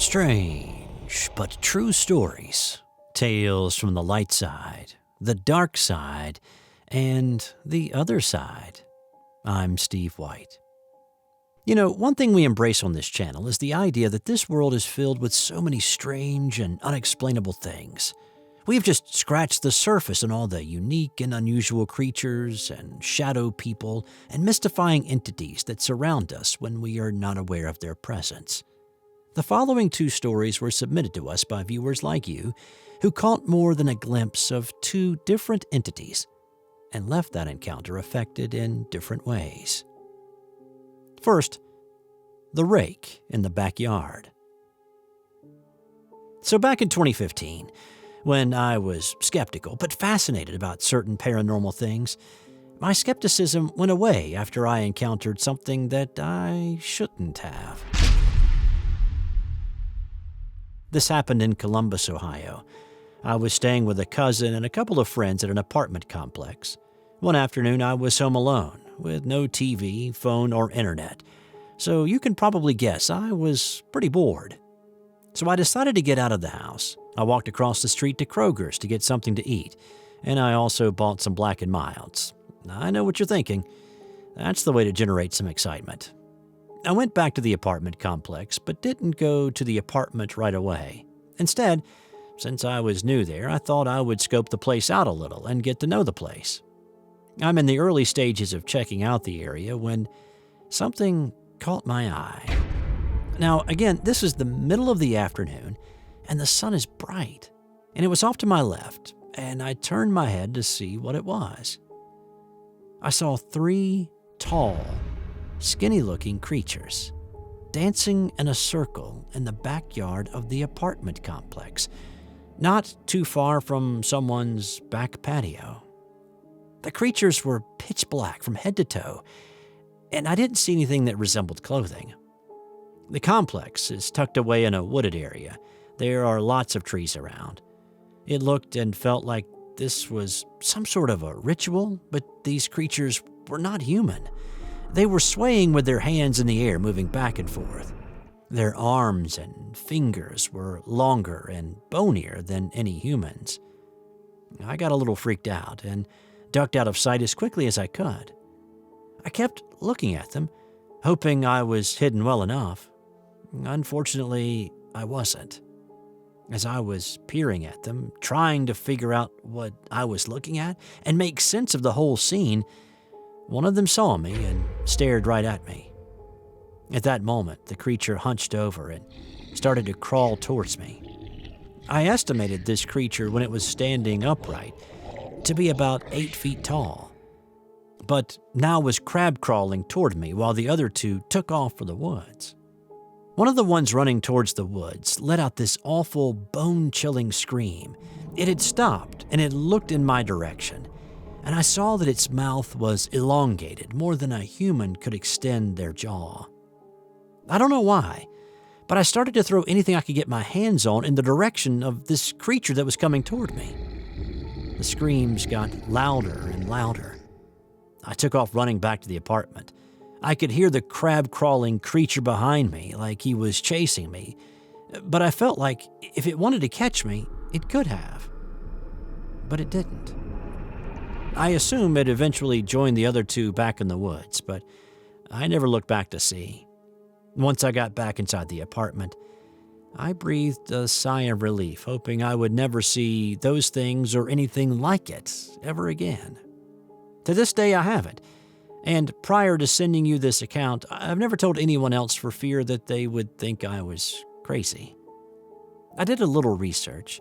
Strange but true stories. Tales from the light side, the dark side, and the other side. I'm Steve White. You know, one thing we embrace on this channel is the idea that this world is filled with so many strange and unexplainable things. We've just scratched the surface on all the unique and unusual creatures and shadow people and mystifying entities that surround us when we are not aware of their presence. The following two stories were submitted to us by viewers like you who caught more than a glimpse of two different entities and left that encounter affected in different ways. First, the Rake in the backyard. So back in 2015, when I was skeptical but fascinated about certain paranormal things, my skepticism went away after I encountered something that I shouldn't have. This happened in Columbus, Ohio. I was staying with a cousin and a couple of friends at an apartment complex. One afternoon, I was home alone, with no TV, phone, or internet. So you can probably guess I was pretty bored. So I decided to get out of the house. I walked across the street to Kroger's to get something to eat, and I also bought some Black & Milds. I know what you're thinking. That's the way to generate some excitement. I went back to the apartment complex, but didn't go to the apartment right away. Instead, since I was new there, I thought I would scope the place out a little and get to know the place. I'm in the early stages of checking out the area when something caught my eye. Now, again, this is the middle of the afternoon, and the sun is bright, and it was off to my left, and I turned my head to see what it was. I saw three tall, skinny-looking creatures dancing in a circle in the backyard of the apartment complex, not too far from someone's back patio. The creatures were pitch black from head to toe, and I didn't see anything that resembled clothing. The complex is tucked away in a wooded area. There are lots of trees around. It looked and felt like this was some sort of a ritual, but these creatures were not human. They were swaying with their hands in the air, moving back and forth. Their arms and fingers were longer and bonier than any humans. I got a little freaked out and ducked out of sight as quickly as I could. I kept looking at them, hoping I was hidden well enough. Unfortunately, I wasn't. As I was peering at them, trying to figure out what I was looking at and make sense of the whole scene, one of them saw me and stared right at me. At that moment, the creature hunched over and started to crawl towards me. I estimated this creature, when it was standing upright, to be about 8 feet tall, but now was crab crawling toward me while the other two took off for the woods. One of the ones running towards the woods let out this awful, bone-chilling scream. It had stopped, and it looked in my direction, and I saw that its mouth was elongated, more than a human could extend their jaw. I don't know why, but I started to throw anything I could get my hands on in the direction of this creature that was coming toward me. The screams got louder and louder. I took off running back to the apartment. I could hear the crab-crawling creature behind me, like he was chasing me, but I felt like if it wanted to catch me, it could have. But it didn't. I assume it eventually joined the other two back in the woods, but I never looked back to see. Once I got back inside the apartment, I breathed a sigh of relief, hoping I would never see those things or anything like it ever again. To this day, I haven't. And prior to sending you this account, I've never told anyone else for fear that they would think I was crazy. I did a little research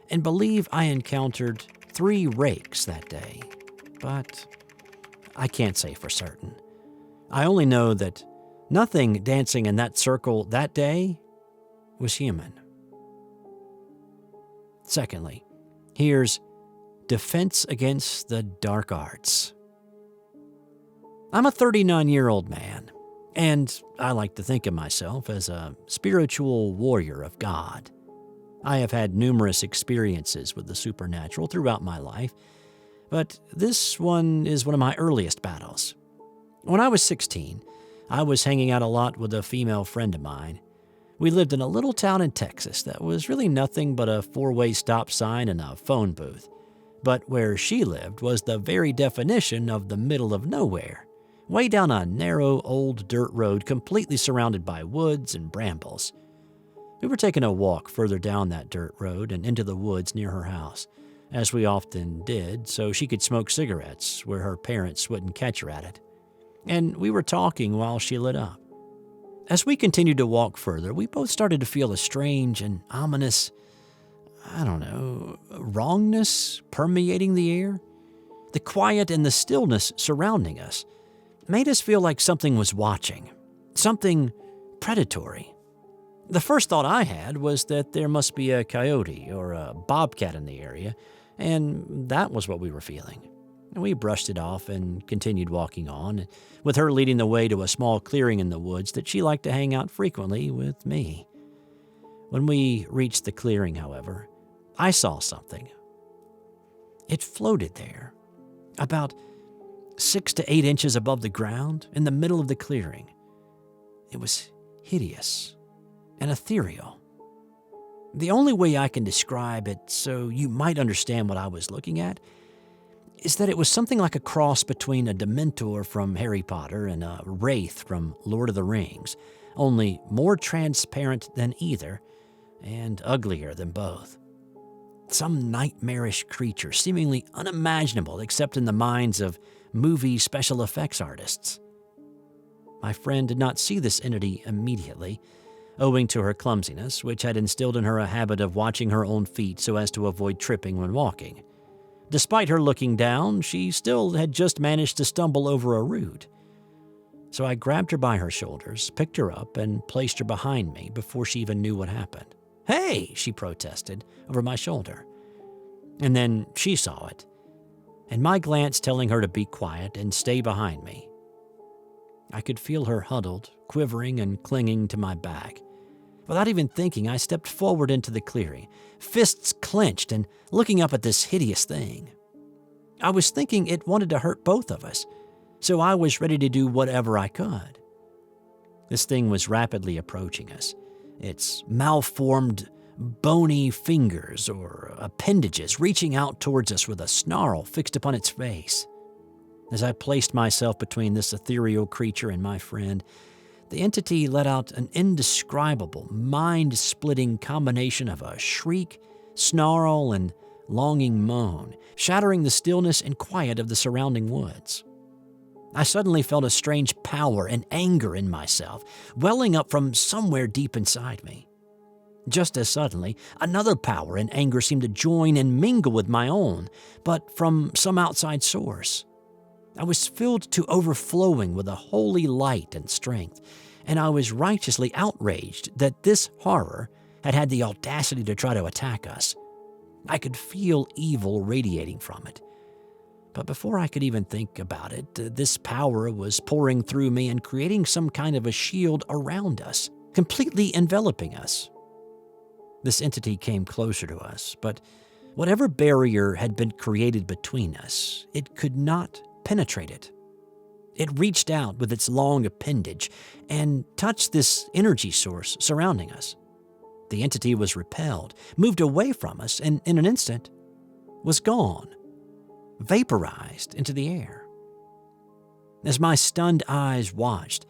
and believe I encountered 3 rakes that day, but I can't say for certain. I only know that nothing dancing in that circle that day was human. Secondly, here's Defense Against the Dark Arts. I'm a 39-year-old man, and I like to think of myself as a spiritual warrior of God. I have had numerous experiences with the supernatural throughout my life, but this one is one of my earliest battles. When I was 16, I was hanging out a lot with a female friend of mine. We lived in a little town in Texas that was really nothing but a four-way stop sign and a phone booth. But where she lived was the very definition of the middle of nowhere, way down a narrow old dirt road completely surrounded by woods and brambles. We were taking a walk further down that dirt road and into the woods near her house, as we often did, so she could smoke cigarettes where her parents wouldn't catch her at it. And we were talking while she lit up. As we continued to walk further, we both started to feel a strange and ominous, wrongness permeating the air. The quiet and the stillness surrounding us made us feel like something was watching, something predatory. The first thought I had was that there must be a coyote or a bobcat in the area, and that was what we were feeling. We brushed it off and continued walking on, with her leading the way to a small clearing in the woods that she liked to hang out frequently with me. When we reached the clearing, however, I saw something. It floated there, about 6 to 8 inches above the ground in the middle of the clearing. It was hideous and ethereal. The only way I can describe it so you might understand what I was looking at is that it was something like a cross between a Dementor from Harry Potter and a Wraith from Lord of the Rings, only more transparent than either and uglier than both. Some nightmarish creature seemingly unimaginable except in the minds of movie special effects artists. My friend did not see this entity immediately, owing to her clumsiness, which had instilled in her a habit of watching her own feet so as to avoid tripping when walking. Despite her looking down, she still had just managed to stumble over a root. So I grabbed her by her shoulders, picked her up, and placed her behind me before she even knew what happened. "Hey!" she protested over my shoulder. And then she saw it, and my glance telling her to be quiet and stay behind me. I could feel her huddled, quivering, and clinging to my back. Without even thinking, I stepped forward into the clearing, fists clenched and looking up at this hideous thing. I was thinking it wanted to hurt both of us, so I was ready to do whatever I could. This thing was rapidly approaching us, its malformed, bony fingers or appendages reaching out towards us with a snarl fixed upon its face. As I placed myself between this ethereal creature and my friend, the entity let out an indescribable, mind-splitting combination of a shriek, snarl, and longing moan, shattering the stillness and quiet of the surrounding woods. I suddenly felt a strange power and anger in myself, welling up from somewhere deep inside me. Just as suddenly, another power and anger seemed to join and mingle with my own, but from some outside source. I was filled to overflowing with a holy light and strength, and I was righteously outraged that this horror had had the audacity to try to attack us. I could feel evil radiating from it. But before I could even think about it, this power was pouring through me and creating some kind of a shield around us, completely enveloping us. This entity came closer to us, but whatever barrier had been created between us, it could not penetrate it. It reached out with its long appendage and touched this energy source surrounding us. The entity was repelled, moved away from us, and in an instant was gone, vaporized into the air. As my stunned eyes watched,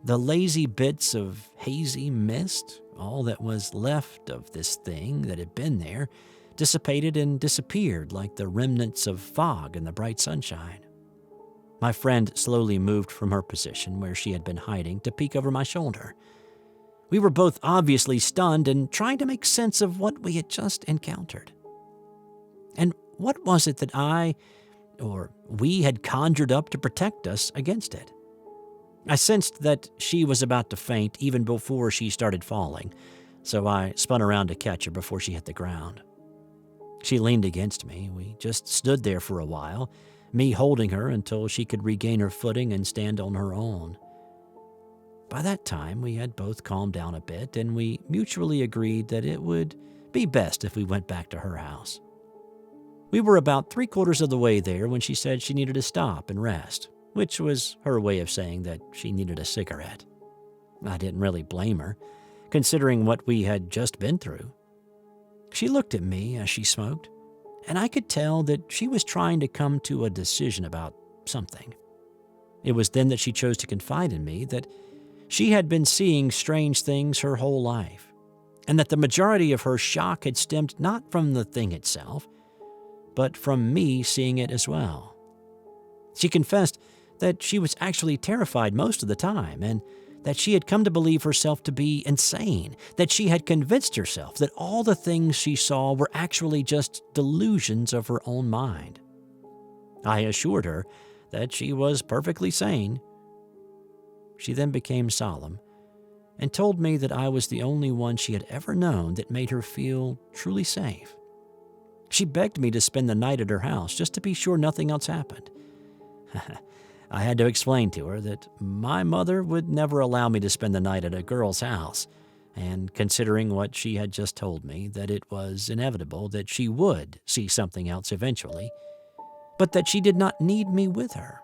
the lazy bits of hazy mist, all that was left of this thing that had been there, dissipated and disappeared like the remnants of fog in the bright sunshine. My friend slowly moved from her position where she had been hiding to peek over my shoulder. We were both obviously stunned and trying to make sense of what we had just encountered. And what was it that we had conjured up to protect us against it? I sensed that she was about to faint even before she started falling, so I spun around to catch her before she hit the ground. She leaned against me. We just stood there for a while, me holding her until she could regain her footing and stand on her own. By that time, we had both calmed down a bit, and we mutually agreed that it would be best if we went back to her house. We were about 3/4 of the way there when she said she needed to stop and rest, which was her way of saying that she needed a cigarette. I didn't really blame her, considering what we had just been through. She looked at me as she smoked, and I could tell that she was trying to come to a decision about something. It was then that she chose to confide in me that she had been seeing strange things her whole life, and that the majority of her shock had stemmed not from the thing itself, but from me seeing it as well. She confessed that she was actually terrified most of the time, and that she had come to believe herself to be insane, that she had convinced herself that all the things she saw were actually just delusions of her own mind. I assured her that she was perfectly sane. She then became solemn and told me that I was the only one she had ever known that made her feel truly safe. She begged me to spend the night at her house just to be sure nothing else happened. I had to explain to her that my mother would never allow me to spend the night at a girl's house, and considering what she had just told me, that it was inevitable that she would see something else eventually, but that she did not need me with her.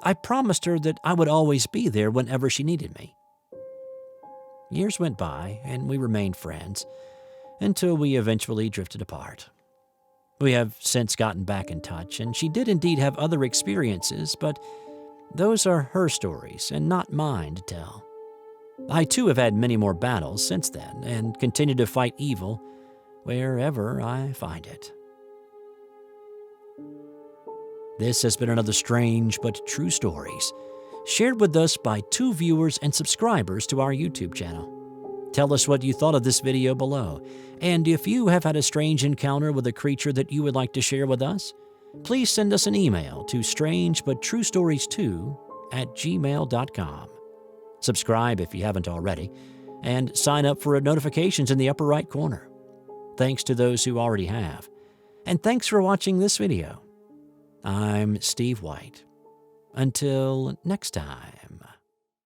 I promised her that I would always be there whenever she needed me. Years went by, and we remained friends, until we eventually drifted apart. We have since gotten back in touch, and she did indeed have other experiences, but those are her stories and not mine to tell. I too have had many more battles since then, and continue to fight evil wherever I find it. This has been another strange but true stories, shared with us by 2 viewers and subscribers to our YouTube channel. Tell us what you thought of this video below, and if you have had a strange encounter with a creature that you would like to share with us, please send us an email to strangebutTrueStories2@gmail.com. Subscribe if you haven't already, and sign up for notifications in the upper right corner. Thanks to those who already have, and thanks for watching this video. I'm Steve White. Until next time.